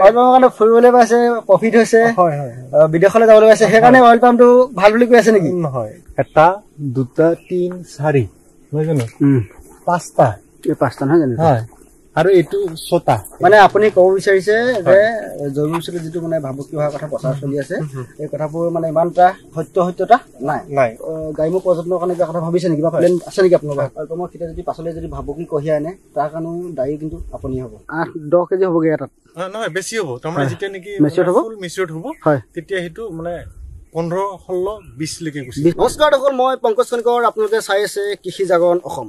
oil পামৰ কাৰণে ফুৰিবলৈ পাইছে প্ৰফিট হৈছে বিদেশলৈ যাবলৈ পাইছে সেইকাৰণে অইল পামটো ভাল বুলি কৈ আছে নেকি নহয় 1 2 3 4 নহয় জানো 5টা এই 5টা নহয় জানো হয় আৰু এটো 6টা মানে আপুনি ক'ব বিচাৰিছে যে জৈৱিক যিটো মানে ভাবুকি হোৱাৰ কথা প্ৰচাৰ চলি আছে এই কথাবোৰ মানে ইমানটা সত্যতা নাই গাইমু পৰ্যটনৰ কাৰণে কিবা কথা ভাবিছে নেকি বা প্লেন আছে নেকি আপোনাৰ অইল পামৰ খেতি যদি পাছলৈ যদি ভাবুকি কঢ়িয়াই আনে তাৰ কাৰণে দায়ী কিন্তু আপুনি হ'ব 8-10 কেজি হ'বগে এটাত নহয় বেছি হ'ব তাৰমানে যেতিয়া নেকি ফুল মিচিউৰড হ'ব তেতিয়া হেতু মানে 15-16-20 লৈকে গুচি নমস্কাৰ দৰ্শক মই পংকজ কনকৰ আপোনালোকে চাই আছে কৃষি জাগৰণ অসম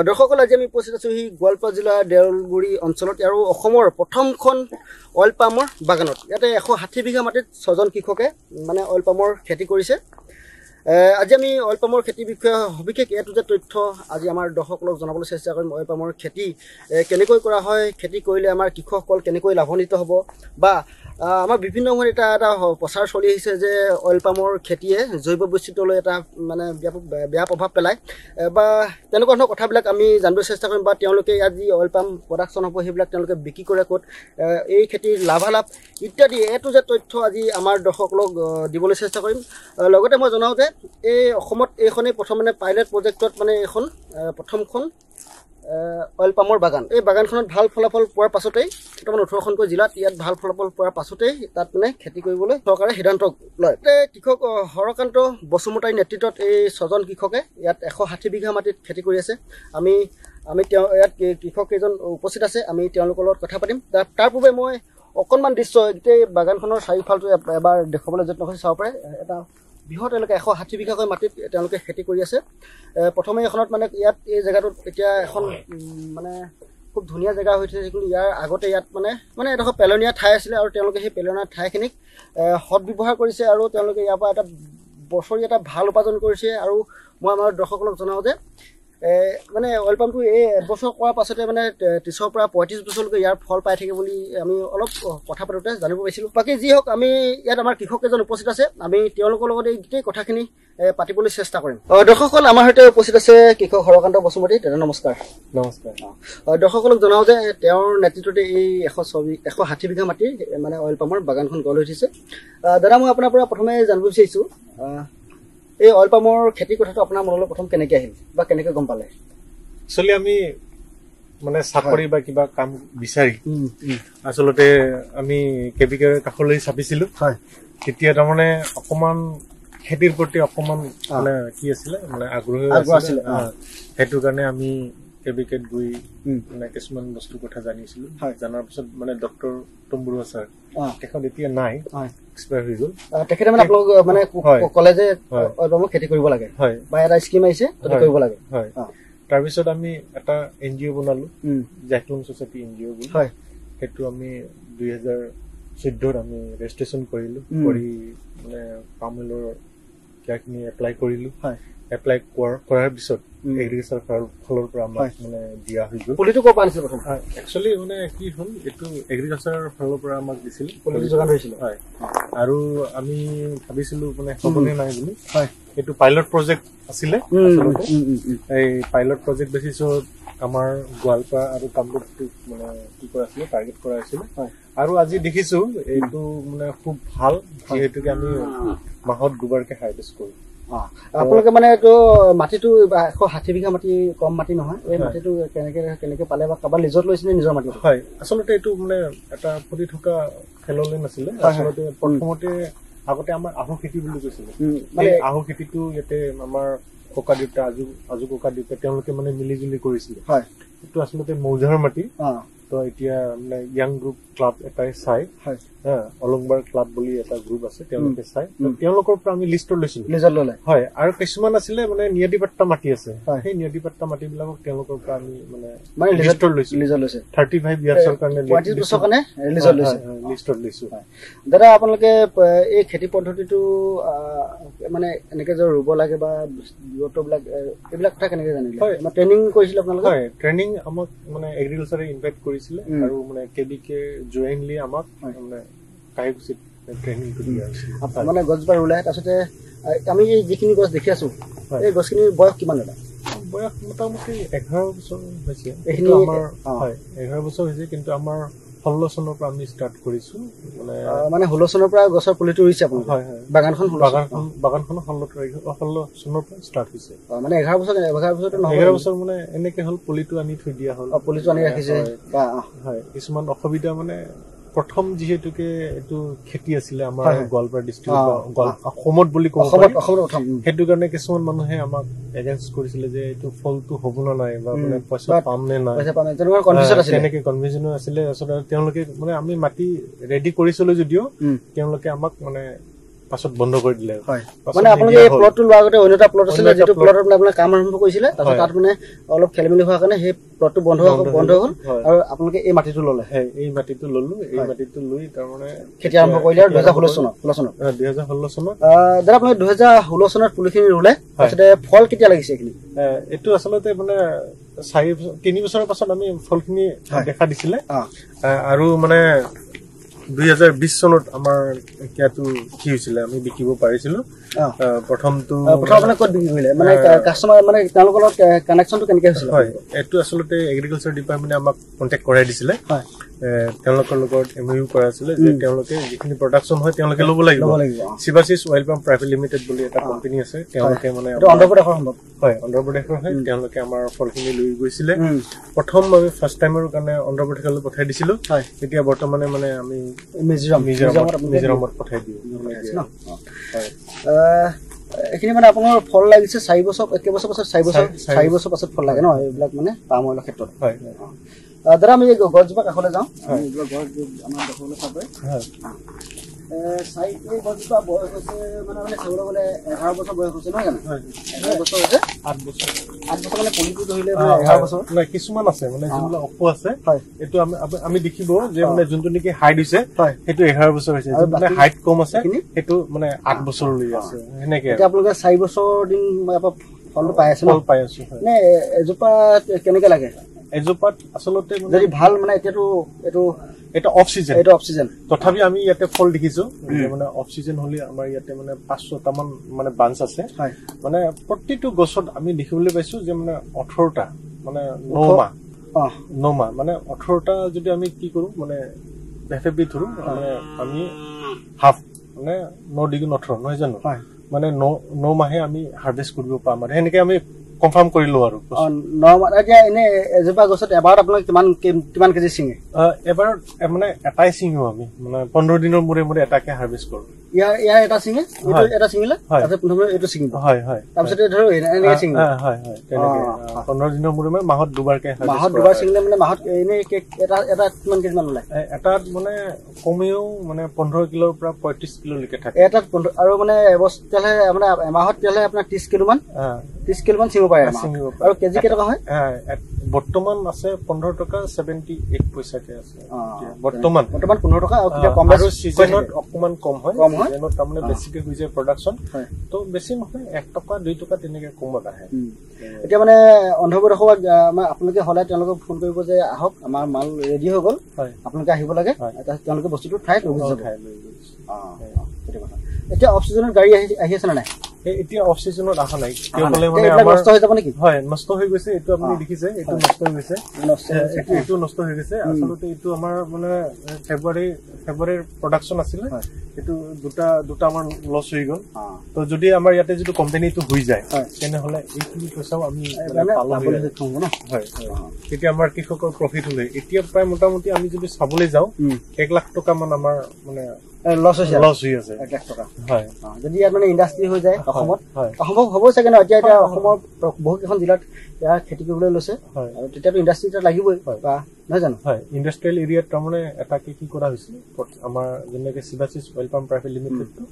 দৰ্শকসকল আজি আমি উপস্থিত আছো গোৱালপাৰা জিলাৰ দেউলগুৰি অঞ্চলত আৰু অসমৰ প্ৰথমখন অইল পামৰ বাগানত ইয়াতে 160 বিঘা মাটিত 6জন কৃষকে মানে অইল পামৰ খেতি কৰিছে আজি আমি অইল পামৰ খেতি বিষয়ে সবিশেষ এটো যে তথ্য আজি আমাৰ দৰ্শকসকলক জনাবলৈ চেষ্টা কৰিম অইল পামৰ খেতি কেনেকৈ কৰা হয় খেতি কৰিলে আমাৰ কৃষকসকল কেনেকৈ লাভান্বিত হ'ব বা আমাৰ বিভিন্ন সময়ত এটা প্ৰচাৰ চলি আহিছে যে অইল পামৰ খেতিয়ে জৈৱ বৈচিত্ৰ্যলৈ এটা মানে বেয়া প্ৰভাৱ পেলায় বা তেনেকুৱা ধৰণৰ কথাবিলাক আমি জানিবলৈ চেষ্টা কৰিম বা তেওঁলোকে ইয়াত যি অইল পাম প্ৰডাকশ্যন হ'ব সেইবিলাক তেওঁলোকে বিক্ৰী কৰে ক'ত এই খেতিৰ লাভালাভ ইত্যাদি এটো যে তথ্য আজি আমাৰ দৰ্শকসকলক দিবলৈ চেষ্টা কৰিম লগতে মই জনাওঁ যে এই অসমত এইখনেই প্ৰথম মানে পাইলট প্ৰজেক্টত মানে এখন প্ৰথমখন অইল পামৰ বাগান এই বাগানখনত ভাল ফলাফল পোৱাৰ পাছতেই বৰ্তমান 18খনকৈ জিলাত ইয়াত ভাল ফলাফল পোৱাৰ পাছতেই তাত মানে খেতি কৰিবলৈ চৰকাৰে সিদ্ধান্ত লয় কৃষক হৰকান্ত বসুমতাৰীৰ নেতৃত্বত এই 6জন কৃষকে ইয়াত 160 বিঘা মাটিত খেতি কৰি আছে আমি ইয়াত কৃষক কেইজন উপস্থিত আছে আমি তেওঁলোকৰ লগত কথা পাতিম তাৰ পূৰ্বে মই অকণমান দৃশ্য গোটেই বাগানখনৰ চাৰিওফালটো এবাৰ দেখুৱাবলৈ যত্ন কৰিছোঁ চাব পাৰে এটা বৃহৎ এলেকা 160 বিঘাকৈ মাটিত তেওঁলোকে খেতি কৰি আছে প্ৰথমে এখনত মানে ইয়াত এই জেগাটোত এতিয়া এখন মানে খুব ধুনীয়া জেগা হৈছে কিন্তু ইয়াৰ আগতে ইয়াত মানে এডোখৰ পেলনীয়া ঠাই আছিলে আৰু তেওঁলোকে সেই পেলনীয়া ঠাইখিনিক সৎ ব্যৱহাৰ কৰিছে আৰু তেওঁলোকে ইয়াৰ পৰা এটা বছৰি এটা ভাল উপাৰ্জন কৰিছে আৰু মই আমাৰ দৰ্শকসকলক জনাওঁ যে মানে অইল পামটো এই এবছৰ কৰাৰ পাছতে মানে 30 পৰা 35 বছৰলৈকে ইয়াৰ ফল পাই থাকে বুলি আমি অলপ কথা পাতোতে জানিব পাৰিছিলোঁ বাকী যি হওক আমি ইয়াত আমাৰ কৃষক এজন উপস্থিত আছে আমি তেওঁলোকৰ লগত এই গোটেই কথাখিনি পাতিবলৈ চেষ্টা কৰিম দৰ্শকসকল আমাৰ সৈতে উপস্থিত আছে কৃষক হৰকান্ত বসুমতী দাদা নমস্কাৰ দৰ্শকসকলক জনাওঁ যে তেওঁৰ নেতৃত্বতে এই 160 বিঘা মাটিৰ মানে অইল পামৰ বাগানখন গঢ় লৈ উঠিছে দাদা মই আপোনাৰ পৰা প্ৰথমে জানিব বিচাৰিছোঁ এই অইল পামৰ খেতিৰ কথাটো আপোনাৰ মনলৈ প্ৰথম কেনেকৈ আহিল বা কেনেকৈ গম পালে একচুৱেলি আমি মানে চাকৰি বা কিবা কাম বিচাৰি আচলতে আমি কেবিকেৰ কাষলৈ চাপিছিলোঁ তেতিয়া তাৰমানে অকণমান খেতিৰ প্ৰতি অকণমান মানে কি আছিলে মানে আগ্ৰহী আছিলে সেইটো কাৰণে আমি কেবিকেত গৈ মানে কিছুমান বস্তুৰ কথা জানিছিলোঁ জনাৰ পিছত মানে ডক্টৰ টম্বৰুৱা ছাৰ তেখেত এতিয়া নাই এক্সপায়াৰ হৈ গ'ল তেখেতে মানে আপোনালোক মানে ক'লে যে অইল পামৰ খেতি কৰিব লাগে বা এটা স্কিম আহিছে সেইটো কৰিব লাগে তাৰপিছত আমি এটা NGO বনালোঁ জাইতুন ছ'চাইটি NGO বুলি সেইটো আমি 2014ত আমি ৰেজিষ্ট্ৰেশ্যন কৰিলোঁ কৰি মানে পামঅইলৰ কিবাখিনি এপ্লাই কৰিলোঁ এপ্লাই কৰাৰ পিছত এগ্ৰিকালচাৰ ফালৰ পৰা আমাক মানে দিয়া হৈ গ'ল পুলিটো ক'ৰ পৰা আনিছিল প্ৰথম একচুৱেলি মানে কি হ'ল এইটো এগ্ৰিকালচাৰৰ ফালৰ পৰা আমাক দিছিল পুলিটো যোগান ধৰিছিল আৰু আমি ভাবিছিলোঁ মানে হ'বনে নাই বুলি এইটো পাইলট প্ৰজেক্ট আছিলে এই পাইলট প্ৰজেক্ট বেচিছত আমাৰ গোৱালপাৰা আৰু কামৰূপটোক মানে কি কৰা আছিলে টাৰ্গেট কৰা হৈছিলে আৰু আজি দেখিছোঁ এইটো মানে খুব ভাল যিহেতুকে আমি মাহত দুবাৰকৈ হাৰ্ভেষ্ট কৰোঁ আপোনালোকে মানে এইটো মাটিটো 160 বিঘা মাটি কম মাটি নহয় এই মাটিটো কেনেকৈ পালে বা কাৰোবাৰ লিজত লৈছিলে নিজৰ মাটি হয় আচলতে এইটো মানে এটা ফুটি থকা খেললৈ নাছিলে আচলতে প্ৰথমতে আগতে আমাৰ আহু খেতি বুলি কৈছিলে মানে আহু খেতিটো ইয়াতে আমাৰ ককা দেউতা আজু ককা দেউতা তেওঁলোকে মানে মিলিজুলি কৰিছিলে এইটো আচলতে মৌজাৰ মাটি তো এতিয়া মানে ইয়াং গ্ৰুপ ক্লাব এটাই চাই অলংবাৰ ক্লাব বুলি এটা গ্ৰুপ আছে তেওঁলোকে চাই তেওঁলোকৰ পৰা আমি লিষ্টত লৈছিলোঁ হয় আৰু কিছুমান আছিলে মানে নিয়দিপাট্টা মাটি আছে সেই নিয়দিপাট্টা মাটিবিলাকক তেওঁলোকৰ পৰা আমি মানে লিষ্টত লৈছোঁ 35 ইয়াৰ্ছৰ কাৰণে 35 বছৰ কাৰণে লিষ্টত লৈছোঁ দাদা আপোনালোকে এই খেতি পদ্ধতিটো মানে এনেকৈ যে ৰুব লাগে বা দূৰত্ববিলাক এইবিলাক কথা কেনেকৈ জানিলে ট্ৰেইনিং কৰিছিলে আপোনালোকে হয় ট্ৰেইনিং আমাক মানে এগ্ৰিকালচাৰে ইনভাইট কৰিছিলে আৰু মানে কেবিকে জইনলি আমাক মানে কাইগুচিত ট্ৰেইনিংটো দিয়া হৈছিল মানে গছজোপা ৰুলে তাৰপিছতে আমি এই যিখিনি গছ দেখি আছোঁ এই গছখিনিৰ বয়স কিমান এটা বয়স মোটামুটি 11 বছৰ হৈছে এইখিনি আমাৰ হয় 11 বছৰ হৈছে কিন্তু আমাৰ 16 চনৰ পৰা আমি ষ্টাৰ্ট কৰিছো মানে 16 চনৰ পৰা গছৰ পুলিটো ৰুইছে আপুনি হয় বাগানখন 16 চনৰ পৰা ষ্টাৰ্ট হৈছে মানে 11 বছৰ 11 বছৰ মানে এনেকে হল পুলিটো আনি থৈ দিয়া হল পুলিটো আনি ৰাখিছে হয় কিছুমান অসুবিধা মানে প্ৰথম যেহেতুকে এটো খেতি আছিল আমাৰ গোৱালপাৰা ডিস্ট্ৰিক্ট অসমত বুলি কওঁ হেতু কাৰণে কিছুমান মানুহে আমাক এগেইনষ্ট কৰিছিল যে এটো ফলটো হ'ব না নাই বা মানে পইচা পাম নে নাই তেনেকুৱা কনফিউজন আছিল এনেকে কনফিউজন আছিল আসলে তেওঁলোকে মানে আমি মাটি ৰেডি কৰিছিল যদিও তেওঁলোকে আমাক মানে পাছত বন্ধ কৰি দিলে মানে আপোনালোকে এই প্লটটো লোৱাৰ আগতে অন্যটা প্লট আছিল যেটো প্লটত আপোনাৰ কাম আৰম্ভ কৰিছিলে তাৰপিছত তাত মানে অলপ খেলিমেলি হোৱাৰ কাৰণে সেই প্লটটো বন্ধ হ'ল আৰু আপোনালোকে এই মাটিটো ল'লে এই মাটিটো ললো এই মাটিটো লৈ তাৰ মানে খেতি আৰম্ভ কৰিলে 2016 চনত দাদা আপুনি 2016 চনত পুলিখিনি ৰুলে তাৰপিছত ফল কেতিয়া লাগিছে এইখিনি এটো আসলতে মানে 3 বছৰৰ পাছত আমি ফলখিনি দেখা দিছিলে আৰু মানে 2020 চনত আমাৰ কিয়াটো কি হৈছিল আমি বিকিব পাৰিছিলো প্ৰথমটো মানে ক'ত বিক্ৰী কৰিলে মানে কাস্টমাৰ মানে তেওঁলোকৰ লগত কানেকচনটো কেনেকৈ হৈছিল হয় এটো আসলতে এগ্ৰিকালচাৰ ডিপাৰ্টমেণ্টে আমাক কন্টাক্ট কৰাই দিছিলে তেওঁলোকৰ লগত এমইউ কৰা আছিল যে তেওঁলোকে যিখিনি প্ৰডাকচন হয় তেওঁলোকে ল'ব লাগিব শিৱাশিস অইল পাম্প প্ৰাইভেট লিমিটেড বুলি এটা কোম্পানী আছে তেওঁলোকে মানে অন্ধ্ৰপ্ৰদেশৰ সম্ভৱ হয় অন্ধ্ৰপ্ৰদেশৰ হয় তেওঁলোকে আমাৰ ফলখিনি লৈ গৈছিলে প্ৰথম আমি ফাৰ্ষ্ট টাইমৰ কাৰণে অন্ধ্ৰপ্ৰদেশলৈ পঠাই দিছিলো এতিয়া বৰ্তমানে মানে আমি মিজোৰামত পঠাই দিও হয় এখিনি মানে আপোনাৰ ফল লাগিছে 4 বছৰ 1 বছৰ পাছত 4 বছৰ পাছত ফল লাগে ন এইবিলাক মানে পাম অইলৰ ক্ষেত্ৰত হয় দাদা আমি গছজোপা কাষলৈ যাওঁ গছ আমাৰ দেখাবলৈ চাব এই গছজোপা বয়স হৈছে মানে চাবলৈ গ'লে 11 বছৰ বয়স হৈছে নহয় জানো 11 বছৰ হৈছে 8 বছৰ মানে পুলিটো ধৰিলে 11 বছৰ নাই কিছুমান আছে মানে যোনবিলাক অপ আছে এটো আমি দেখিব যে মানে যোনটো নেকি হাইট হৈছে হেতু 11 বছৰ হৈছে যোনটো হাইট কম আছে হেতু মানে 8 বছৰ লৈ আছে হেনেকে এতিয়া আপোনালোকে 4 বছৰ দিন ফলটো পাই আছে ফল পাই আছে নে এজোপা কেনেকৈ লাগে এজোপাত আসলতে যদি ভাল মানে এতিয়াটো এটা অফ সিজন তথাপি আমি ইয়াতে ফল দেখিছো মানে অফ সিজন হলি আমাৰ ইয়াতে মানে 500টা মান মানে বাঞ্চ আছে মানে প্ৰতিটো গছত আমি দেখিবলৈ পাইছো যে মানে 18টা মানে 9 মাহ মানে 18টা যদি আমি কি কৰো মানে এফএবি ধৰো মানে আমি হাফ মানে 9 ডিগ্ৰী 18 নহয় জানো মানে 9 মাহে আমি হাৰভেস্ট কৰিব পাম আৰু হেনেকে আমি কনফাৰ্ম কৰিলো আৰু এতিয়া এনে এজোপা গছত এবাৰত আপোনাক কিমান কেজি চিঙে এবাৰ মানে এটাই চিঙো আমি মানে 15 দিনৰ মূৰে মূৰে এটাকে হাৰভেস্ট কৰো ইয়াৰ এটা চিঙে এটা চিঙিলে তাৰপিছত 15 এইটো চিঙিব হয় তাৰপিছত ধৰো এনেকৈ চিঙিব হয় তেনেকৈ 15 দিনৰ মূৰে মূৰে মাহত দুবাৰকে মাহত দুবাৰ চিঙিলে মানে মাহত এনে এটা কিমান কেজি মান ওলায় এটাত মানে কমেও মানে 15 কিলোৰ পৰা 35 কিলো লৈকে থাকে এটাত আৰু মানে এবছৰলে মানে এমাহত তেলে আপোনাৰ 30 কিলো মান চিঙিব পাৰে আৰু কেজি কেই টকা হয় বৰ্তমান আছে 15 টকা 78 পইচাকে আছে বৰ্তমান 15 টকা আৰু কিটা কম আৰু সিজনত অকমান কম হয় সিজনত তাৰমানে বেছিকে হৈ যায় প্ৰডাকচন তো বেছি নহয় 1 টকা 2 টকা তেনেকে কমত আহে এতিয়া মানে অন্ধ্ৰপ্ৰদেশৰ আপোনালোকে হলে তেওঁলোকক ফোন কৰিব যে আহক আমাৰ মাল ৰেডি হৈ গ'ল আপোনালোকে আহিব লাগে তেওঁলোকে বস্তুটো ঠাই লৈ যাব এতিয়া অফ সিজনত গাড়ী আহি আছে না নাই এতিয়া অফ সিজনত আহা নাই কেৱল মানে আমাৰ নষ্ট হৈ যাব নেকি হয় নষ্ট হৈ গৈছে এটো আপুনি দেখিছে এটো নষ্ট হৈ গৈছে এটো নষ্ট হৈ গৈছে আসলতে এটো আমাৰ মানে ফেব্ৰুৱাৰীৰ প্ৰডাকচন আছিল এটো দুটা আমাৰ লস হৈ গ'ল তো যদি আমাৰ ইয়াতে যেটো কোম্পানীটো হৈ যায় তেনে হলে এইখিনি পইচাও আমি পাবলৈ থব না হয় তেতিয়া আমাৰ কৃষকৰ প্ৰফিট হলে এতিয়া প্ৰায় মোটামুটি আমি যদি চাবলৈ যাও 1 লাখ টকা মান আমাৰ মানে লস হৈ আছে 1 লাখ টকা হয় যদি ইয়াত মানে ইন্ডাষ্ট্ৰি হৈ যায় অসমত হ'ব চাগে ন এতিয়া অসমৰ বহুত এখন জিলাত খেতি কৰিবলৈ লৈছে আৰু তেতিয়াতো ইন্ডাষ্ট্ৰি লাগিবই বা নহয় জানো হয় ইন্ডাষ্ট্ৰিয়েল এৰিয়াত তাৰমানে এটা কি কৰা হৈছিল আমাৰ যেনেকৈ শিৱাশিস অইল পাম্প প্ৰাইভেট লিমিটেডটো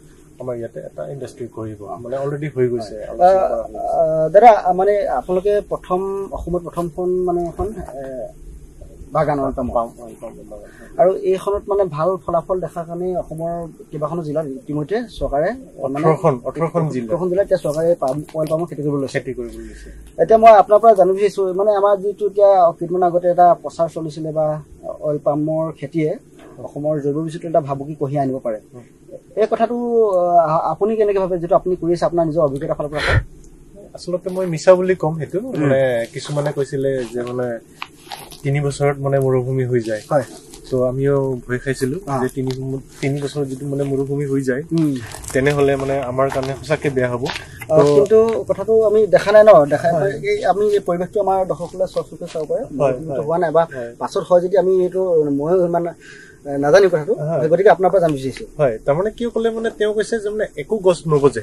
আমাৰ ইয়াতে এটা ইন্ডাষ্ট্ৰি কৰিব মানে অলৰেডি হৈ গৈছে দাদা মানে আপোনালোকে অসমত প্ৰথমখন মানে এখন বাগান পাম আৰু এইখনত মানে ভাল ফলাফল দেখাৰ কাৰণে অসমৰ কেইবাখনো জিলাত ইতিমধ্যে চৰকাৰে 18খন জিলাত চৰকাৰে অইল পামৰ খেতি কৰিবলৈ লৈছে এতিয়া মই আপোনাৰ পৰা জানিব বিচাৰিছো মানে আমাৰ যিটো এতিয়া কেইদিনমান আগতে এটা প্ৰচাৰ চলিছিলে বা অইল পামৰ খেতিয়ে অসমৰ জৈৱ বৈচিত্ৰ্য এটা ভাবুকি কঢ়িয়াই আনিব পাৰে এই কথাটো আপুনি কেনেকৈ ভাবে যেটো আপুনি কৰি আছে আপোনাৰ নিজৰ অভিজ্ঞতাৰ ফালৰ পৰা আসলতে মই মিছা বুলি কম হেতু মানে কিছুমানে কৈছিলে যে মানে 3 বছৰত মানে মৰুভূমি হৈ যায় তো আমিও ভয় খাইছিলো যে 3 বছৰ যদি মানে মৰুভূমি হৈ যায় তেনেহলে মানে আমাৰ কাৰণে সঁচাকে বেয়া হ'ব কিন্তু কথাটো আমি দেখা নাই ন দেখা এই আমি এই পৰিৱেশটো আমাৰ দৰ্শকসকলে চকুৰে চাব পাৰে হোৱা নাই বা পাছত হয় যদি আমি এইটো মই ইমান নাজানি কথাটো গতিকে আপোনাৰ পৰা জানি বিচাৰিছো হয় তাৰমানে কি ক'লে মানে তেওঁ কৈছে যে মানে একো গছ নগজে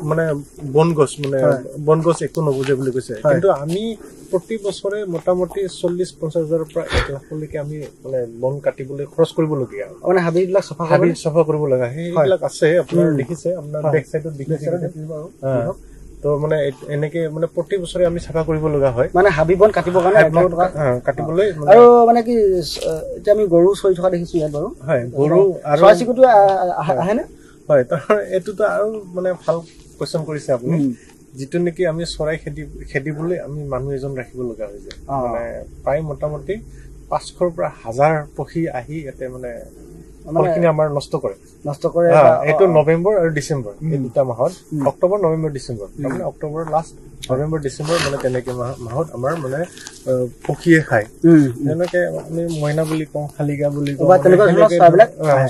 মানে বন গছ একো নগজে বুলি কৈছে কিন্তু আমি প্ৰতি বছৰে মোটামুটি 40-50 হাজাৰৰ পৰা 1 লাখলৈকে আমি মানে বন কাটিবলৈ খৰচ কৰিবলগীয়া মানে হাবিবিলাক চাফা কৰিব লগা সেইবিলাক আছে আপোনাৰ দেখিছে আপোনাৰ বেক সাইডত দেখিছে বাৰু তো মানে এনেকে মানে প্ৰতি বছৰে আমি চাফা কৰিব লগা হয় মানে হাবি বন কাটিবৰ কাৰণে কাটিবলৈ আৰু মানে কি এতিয়া আমি গৰু চৰি থকা দেখিছো ইয়াত বাৰু হয় গৰু আৰু চৰাই চিৰিকটি আহে নে হয় তাৰ এইটোতো আৰু মানে ভাল কোৱেশ্চন কৰিছে আপুনি যিটো নেকি আমি চৰাই খেদিবলৈ আমি মানুহ এজন ৰাখিব লগা হৈ যায় মানে প্ৰায় মোটামুটি 500ৰ পৰা 1000 পক্ষী আহি ইয়াতে মানে ফলখিনি আমাৰ নষ্ট কৰে এইটো নৱেম্বৰ আৰু ডিচেম্বৰ এই দুটা মাহত অক্টোবৰ নৱেম্বৰ ডিচেম্বৰ মানে অক্টোবৰ লাষ্ট নৱেম্বৰ ডিচেম্বৰ মানে তেনেকে মাহত আমাৰ মানে পক্ষীয়ে খায় যেনেকে আমি মইনা বুলি কওঁ শালিকা বুলি কওঁ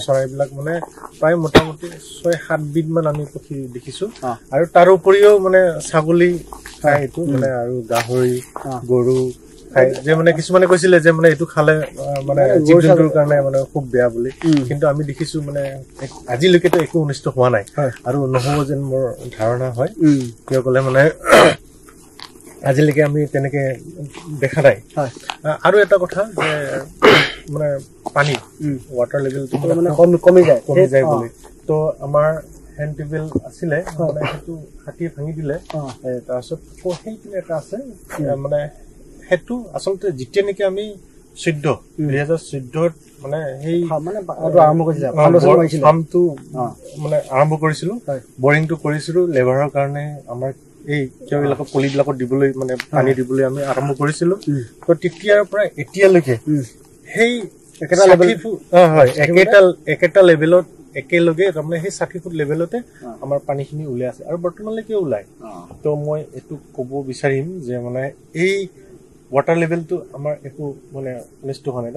চৰাইবিলাক মানে প্ৰায় মোটামুটি 6-7 বিধ মান আমি পক্ষী দেখিছো আৰু তাৰ উপৰিও মানে ছাগলী খায় এইটো মানে আৰু গাহৰি গৰু যে মানে কিছুমানে কৈছিলে যে মানে এইটো খালে মানে জীৱ-জন্তুৰ কাৰণে মানে খুব বেয়া বুলি কিন্তু আমি দেখিছো মানে আজিলৈকেতো একো অনিষ্ট হোৱা নাই আৰু নহব যেন মোৰ ধাৰণা হয় কিয় ক'লে মানে আজিলৈকে আমি তেনেকে দেখা নাই আৰু এটা কথা যে মানে পানী ৱাটাৰ লেভেলটো মানে কমি যায় বুলি তো আমাৰ হেণ্ড টিউবৱেল আছিলে মানে সেইটো হাতীয়ে ভাঙি দিলে তাৰপিছত সেইপিনে এটা আছে মানে সেইটো আচলতে যেতিয়া নেকি আমি 2014 মানে সেই ফাৰ্মটো মানে আৰম্ভ কৰিছিলো বৰিংটো কৰিছিলো লেবাৰৰ কাৰণে আমাৰ এই কিয়বিলাকক পলিবিলাকত দিবলৈ মানে পানী দিবলৈ আমি আৰম্ভ কৰিছিলো তো তেতিয়াৰ পৰা এতিয়ালৈকে সেই একেটা লেভেলত একেলগে তাৰমানে সেই 60 ফুট লেভেলতে আমাৰ পানীখিনি ওলাই আছে আৰু বৰ্তমানলৈকে ওলাই তো মই এইটো ক'ব বিচাৰিম যে মানে এই ৱাটাৰ লেভেলটো আমাৰ একো মানে অনিষ্ট হোৱা নাই